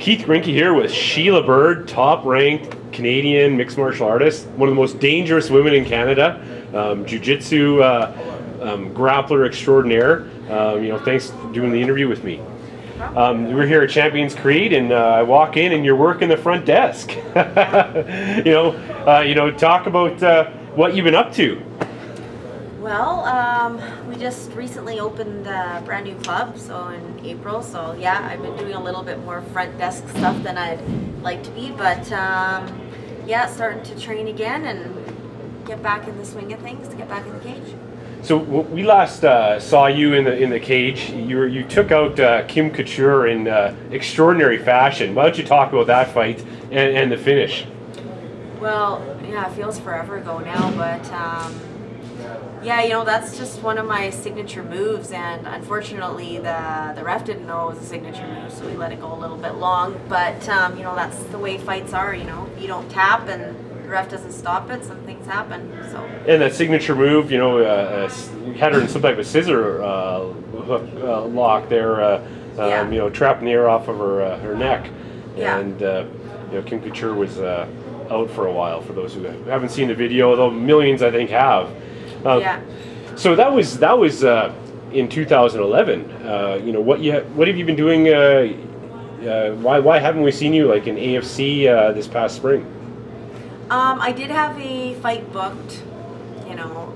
Keith Grinke here with Sheila Bird, top-ranked Canadian mixed martial artist, one of the most dangerous women in Canada, jiu-jitsu grappler extraordinaire. Thanks for doing the interview with me. We're here at Champions Creed, and I walk in, and you're working the front desk. Talk about what you've been up to. Well, we just recently opened a brand new club, so in April. So yeah, I've been doing a little bit more front desk stuff than I'd like to be, but yeah, starting to train again and get back in the swing of things, to get back in the cage. So we last saw you in the cage. You took out Kim Couture in extraordinary fashion. Why don't you talk about that fight and the finish? Well, yeah, it feels forever ago now, but yeah, that's just one of my signature moves, and unfortunately the ref didn't know it was a signature move, so we let it go a little bit long. But that's the way fights are. You don't tap and the ref doesn't stop it, some things happen. So. And that signature move, you had her in some type of scissor hook lock there, trapping the air off of her neck. Yeah. And Kim Couture was out for a while. For those who haven't seen the video, though millions I think have. Yeah. So that was in 2011. What have you been doing? Why haven't we seen you like in AFC this past spring? I did have a fight booked,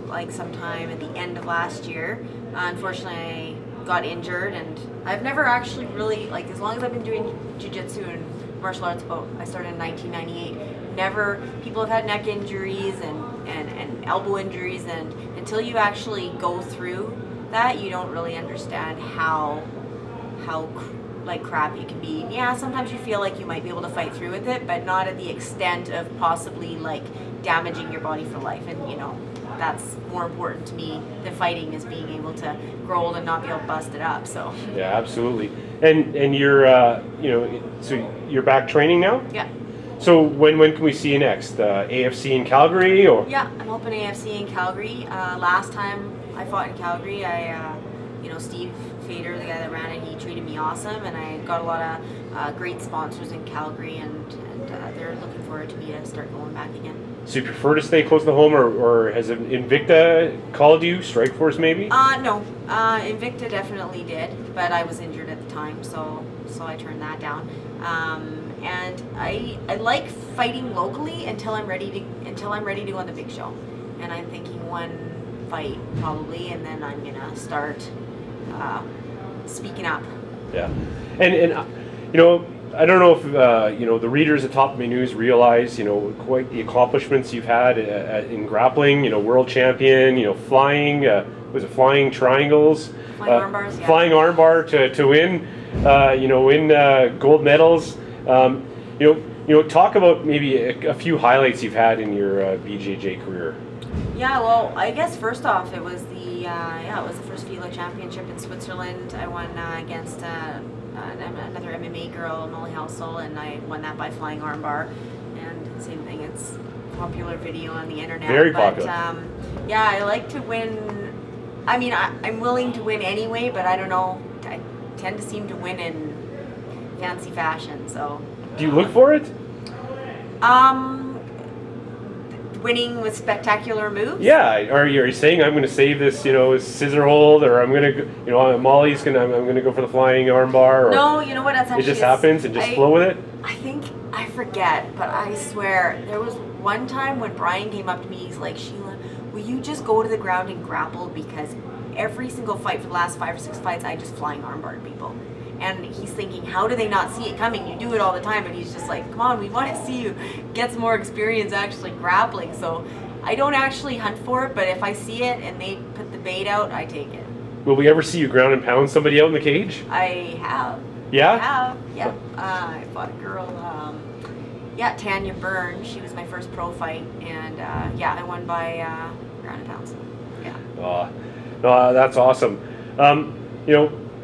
like sometime at the end of last year. Unfortunately, I got injured, and I've never actually really, like, as long as I've been doing jiu-jitsu and martial arts, I started in 1998. People have had neck injuries and elbow injuries, and until you actually go through that, you don't really understand how crap you can be. Yeah, sometimes you feel like you might be able to fight through with it, but not at the extent of possibly like damaging your body for life. And that's more important to me than fighting, is being able to grow old and not be able to bust it up. So yeah, absolutely. And you're so you're back training now? Yeah. So when can we see you next? AFC in Calgary, or? Yeah, I'm hoping AFC in Calgary. Last time I fought in Calgary, Steve Fader, the guy that ran it, he treated me awesome, and I got a lot of great sponsors in Calgary, and they're looking forward to me to start going back again. So you prefer to stay close to home, or has Invicta called you, Strikeforce maybe? No, Invicta definitely did, but I was injured at the time, so I turned that down. And I like fighting locally until I'm ready to go on the big show, and I'm thinking one fight probably, and then I'm gonna start speaking up. Yeah, and I don't know if the readers at Top of My News realize quite the accomplishments you've had in grappling. World champion. Flying. Was it flying triangles? Flying arm bars. Yeah. Flying armbar to win. Win gold medals. Talk about maybe a few highlights you've had in your BJJ career. Yeah, well, I guess first off, it was the first Filo Championship in Switzerland. I won against another MMA girl, Molly Halsell, and I won that by flying armbar. And same thing, it's a popular video on the internet. Very popular. Yeah, I like to win. I mean, I'm willing to win anyway, but I don't know. I tend to seem to win in fancy fashion. So. Do you look for it? Winning with spectacular moves. Yeah. Are you saying I'm going to save this, scissor hold, or I'm going to, I'm going to go for the flying armbar? Or no, you know what? That's actually it just happens and just flow with it. I think I forget, but I swear there was one time when Brian came up to me. He's like, "Sheila, will you just go to the ground and grapple? Because every single fight for the last 5 or 6 fights, I just flying armbarred people." And he's thinking, how do they not see it coming? You do it all the time. And he's just like, come on, we want to see you get some more experience actually grappling. So I don't actually hunt for it, but if I see it and they put the bait out, I take it. Will we ever see you ground and pound somebody out in the cage? I have. Yeah? I have, yeah. I fought a girl, Tanya Byrne. She was my first pro fight. And I won by ground and pounds. Yeah. No, that's awesome.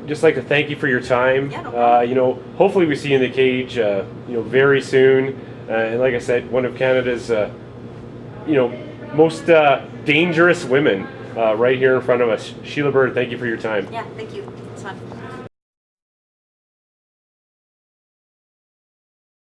Just like to thank you for your time. Yeah, no problem. Hopefully we see you in the cage, very soon. And like I said, one of Canada's, most dangerous women right here in front of us. Sheila Bird, thank you for your time. Yeah, thank you. It's fun.